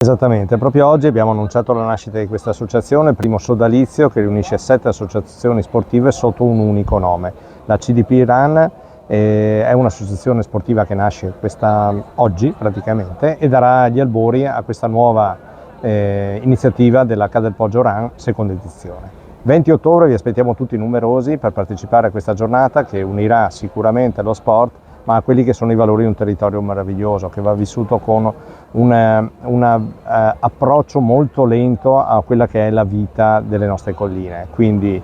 Esattamente, proprio oggi abbiamo annunciato la nascita di questa associazione, il primo sodalizio che riunisce 7 associazioni sportive sotto un unico nome. La CDP Run è un'associazione sportiva che nasce oggi praticamente e darà gli albori a questa nuova iniziativa della Ca del Poggio Run, seconda edizione. 20 ottobre vi aspettiamo tutti numerosi per partecipare a questa giornata che unirà sicuramente lo sport ma a quelli che sono i valori di un territorio meraviglioso che va vissuto con un approccio molto lento a quella che è la vita delle nostre colline, quindi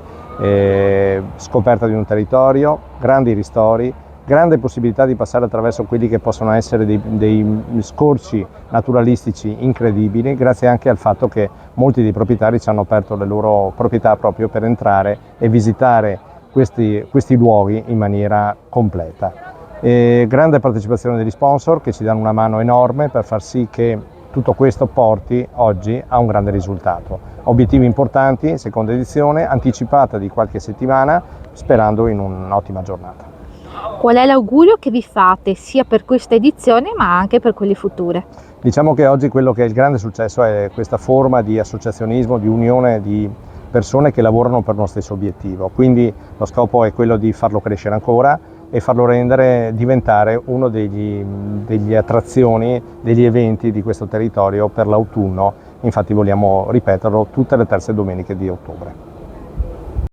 scoperta di un territorio, grandi ristori, grande possibilità di passare attraverso quelli che possono essere dei scorci naturalistici incredibili, grazie anche al fatto che molti dei proprietari ci hanno aperto le loro proprietà proprio per entrare e visitare questi luoghi in maniera completa. Grande partecipazione degli sponsor che ci danno una mano enorme per far sì che tutto questo porti oggi a un grande risultato. Obiettivi importanti, seconda edizione, anticipata di qualche settimana, sperando in un'ottima giornata. Qual è l'augurio che vi fate sia per questa edizione ma anche per quelle future? Diciamo che oggi quello che è il grande successo è questa forma di associazionismo, di unione di persone che lavorano per uno stesso obiettivo, quindi lo scopo è quello di farlo crescere ancora e farlo diventare uno degli attrazioni, degli eventi di questo territorio per l'autunno, infatti vogliamo ripeterlo tutte le terze domeniche di ottobre.